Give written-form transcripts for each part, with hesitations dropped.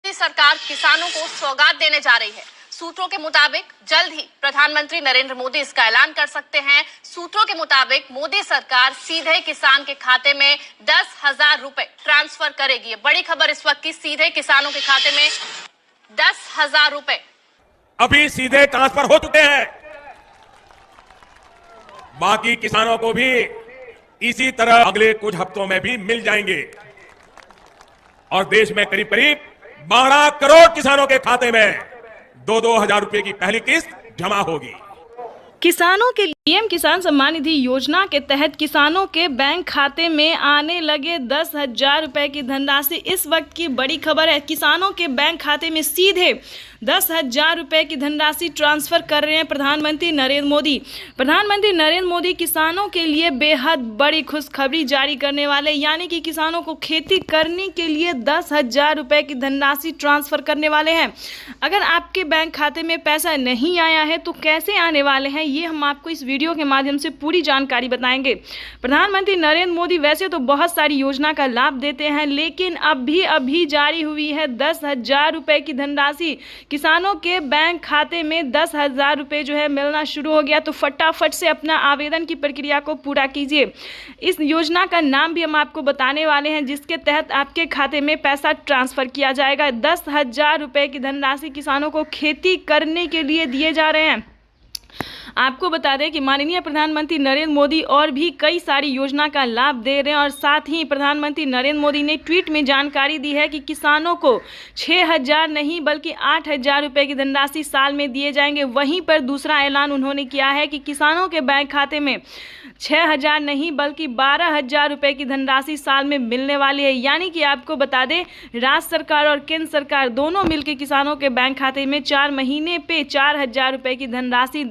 मोदी सरकार किसानों को सौगात देने जा रही है। सूत्रों के मुताबिक जल्द ही प्रधानमंत्री नरेंद्र मोदी इसका ऐलान कर सकते हैं। सूत्रों के मुताबिक मोदी सरकार सीधे किसान के खाते में 10,000 रुपए ट्रांसफर करेगी। बड़ी खबर इस वक्त की, सीधे किसानों के खाते में 10,000 रुपए अभी सीधे ट्रांसफर हो चुके हैं। बाकी किसानों को भी इसी तरह अगले कुछ हफ्तों में भी मिल जाएंगे और देश में करीब करीब 12 करोड़ किसानों के खाते में 2-2 हजार रुपए की पहली किस्त जमा होगी। किसानों के पीएम किसान सम्मान निधि योजना के तहत किसानों के बैंक खाते में आने लगे 10,000 रुपए की धनराशि। इस वक्त की बड़ी खबर है, किसानों के बैंक खाते में सीधे 10,000 रुपए की धनराशि ट्रांसफर कर रहे हैं प्रधानमंत्री नरेंद्र मोदी। प्रधानमंत्री नरेंद्र मोदी किसानों के लिए बेहद बड़ी खुशखबरी जारी करने वाले, यानी कि किसानों को खेती करने के लिए 10,000 रुपए की धनराशि ट्रांसफर करने वाले हैं। अगर आपके बैंक खाते में पैसा नहीं आया है तो कैसे आने वाले हैं, ये हम आपको इस वीडियो के माध्यम से पूरी जानकारी बताएंगे। प्रधानमंत्री नरेंद्र मोदी वैसे तो बहुत सारी योजना का लाभ देते हैं, लेकिन अभी जारी हुई है 10,000 रुपए की धनराशि। किसानों के बैंक खाते में 10,000 रुपए जो है मिलना शुरू हो गया, तो फटाफट से अपना आवेदन की प्रक्रिया को पूरा कीजिए। इस योजना का नाम भी हम आपको बताने वाले हैं, जिसके तहत आपके खाते में पैसा ट्रांसफर किया जाएगा। 10,000 रुपए की धनराशि किसानों को खेती करने के लिए दिए जा रहे हैं। आपको बता दें कि माननीय प्रधानमंत्री नरेंद्र मोदी और भी कई सारी योजना का लाभ दे रहे हैं और साथ ही प्रधानमंत्री नरेंद्र मोदी ने ट्वीट में जानकारी दी है कि किसानों को 6,000 नहीं बल्कि 8,000 रुपए की धनराशि साल में दिए जाएंगे। वहीं पर दूसरा ऐलान उन्होंने किया है कि किसानों के बैंक खाते में 6,000 नहीं बल्कि 12,000 रुपए की धनराशि साल में मिलने वाली है। यानी कि आपको बता दें, राज्य सरकार और केंद्र सरकार दोनों मिलकर किसानों के बैंक खाते में 4 महीने पे 4,000 रुपए की धनराशि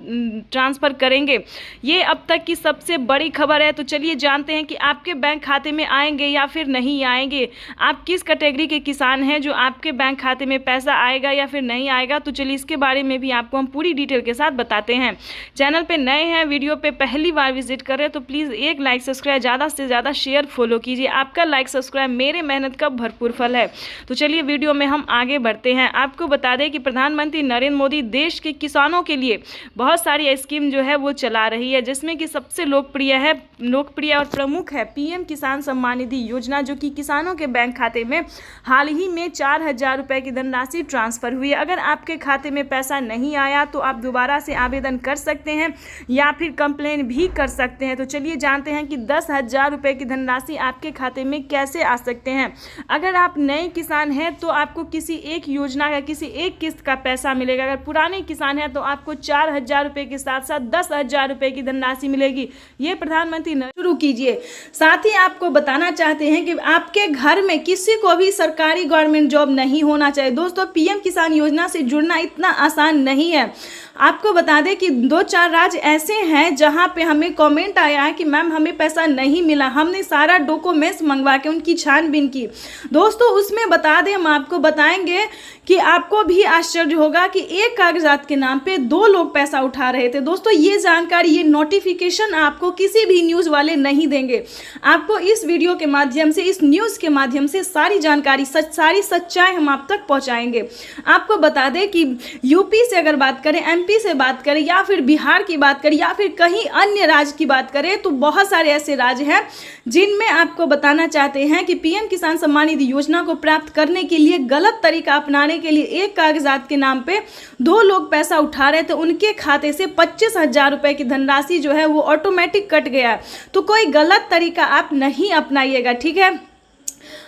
ट्रांसफर करेंगे। ये अब तक की सबसे बड़ी खबर है। तो चलिए जानते हैं कि आपके बैंक खाते में आएंगे या फिर नहीं आएंगे। आप किस कैटेगरी के किसान हैं जो आपके बैंक खाते में पैसा आएगा या फिर नहीं आएगा, तो चलिए इसके बारे में भी आपको हम पूरी डिटेल के साथ बताते हैं। चैनल पे नए हैं, वीडियो पे पहली बार विजिट कर रहे हैं तो प्लीज़ एक लाइक सब्सक्राइब, ज़्यादा से ज़्यादा शेयर फॉलो कीजिए। आपका लाइक सब्सक्राइब मेरे मेहनत का भरपूर फल है। तो चलिए वीडियो में हम आगे बढ़ते हैं। आपको बता दें कि प्रधानमंत्री नरेंद्र मोदी देश के किसानों के लिए बहुत सारी स्कीम जो है वो चला रही है, जिसमें कि सबसे लोकप्रिय और प्रमुख है पीएम किसान सम्मान निधि योजना, जो कि किसानों के बैंक खाते में हाल ही में 4,000 रुपए की धनराशि ट्रांसफर हुई है। अगर आपके खाते में पैसा नहीं आया तो आप दोबारा से आवेदन कर सकते हैं या फिर कंप्लेन भी कर सकते हैं। तो चलिए जानते हैं कि 10,000 रुपए की धनराशि आपके खाते में कैसे आ सकते हैं। अगर आप नए किसान हैं तो आपको किसी एक योजना का किसी एक किस्त का पैसा मिलेगा। अगर पुराने किसान हैं तो आपको 4,000 रुपए के साथ साथ 10,000 रुपए की धनराशि मिलेगी। ये प्रधानमंत्री शुरू कीजिए। साथ ही आपको बताना चाहते हैं कि आपके घर में किसी को भी सरकारी गवर्नमेंट जॉब नहीं होना चाहिए। दोस्तों, पीएम किसान योजना से जुड़ना इतना आसान नहीं है। आपको बता दें कि 2-4 राज्य ऐसे हैं जहां पे हमें कमेंट आया है कि मैम हमें पैसा नहीं मिला। हमने सारा डॉक्यूमेंट्स मंगवा के उनकी छानबीन की। दोस्तों, उसमें बता दें, हम आपको बताएंगे कि आपको भी आश्चर्य होगा कि एक कागजात के नाम पे 2 लोग पैसा उठा रहे थे। दोस्तों, ये जानकारी, ये नोटिफिकेशन आपको किसी भी न्यूज़ वाले नहीं देंगे। आपको इस वीडियो के माध्यम से, इस न्यूज़ के माध्यम से सारी जानकारी, सारी सच्चाई हम आप तक पहुंचाएंगे। आपको बता दें कि यूपी से अगर बात करें, एमपी से बात करें या फिर बिहार की बात करें या फिर कहीं अन्य राज्य की बात करें, तो बहुत सारे ऐसे राज्य हैं जिनमें आपको बताना चाहते हैं कि पीएम किसान सम्मान निधि योजना को प्राप्त करने के लिए गलत तरीका अपनाने के लिए एक कागजात के नाम पे 2 लोग पैसा उठा रहे थे। उनके खाते से 25,000 रुपए की धनराशि जो है वो ऑटोमेटिक कट गया। तो कोई गलत तरीका आप नहीं अपनाइएगा, ठीक है।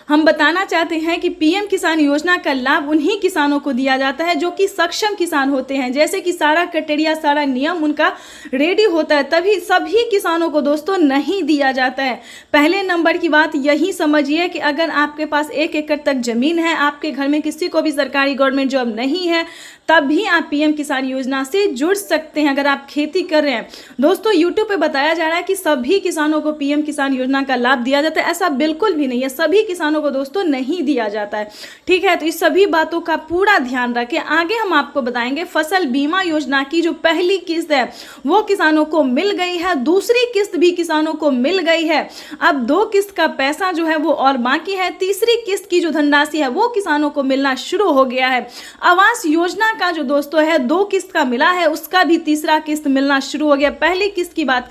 हम बताना चाहते हैं कि पीएम किसान योजना का लाभ उन्हीं किसानों को दिया जाता है जो कि सक्षम किसान होते हैं। जैसे कि सारा क्राइटेरिया, सारा नियम उनका रेडी होता है, तभी सभी किसानों को दोस्तों नहीं दिया जाता है। पहले नंबर की बात यही समझिए कि अगर आपके पास 1 एकड़ तक जमीन है, आपके घर में किसी को भी सरकारी गवर्नमेंट जॉब नहीं है, तब भी आप पीएम किसान योजना से जुड़ सकते हैं अगर आप खेती कर रहे हैं। दोस्तों, यूट्यूब पे बताया जा रहा है कि सभी किसानों को पीएम किसान योजना का लाभ दिया जाता है। ऐसा बिल्कुल भी नहीं है। सभी किसानों किसानों को दोस्तों नहीं दिया जाता है। ठीक है, तो इस सभी बातों का पूरा ध्यान रखें। आगे हम आपको बताएंगे फसल बीमा योजना की जो पहली किस्त है वो किसानों को मिल गई है, दूसरी किस्त भी किसानों को मिल गई है। अब 2 किस्त का पैसा जो है वो और बाकी है। तीसरी किस्त की जो धनराशि है वो किसानों को मिलना शुरू हो गया है। आवास योजना का जो दोस्तों है 2 किस्त का मिला है, उसका भी तीसरा किस्त मिलना शुरू हो गया। पहली किस्त की बात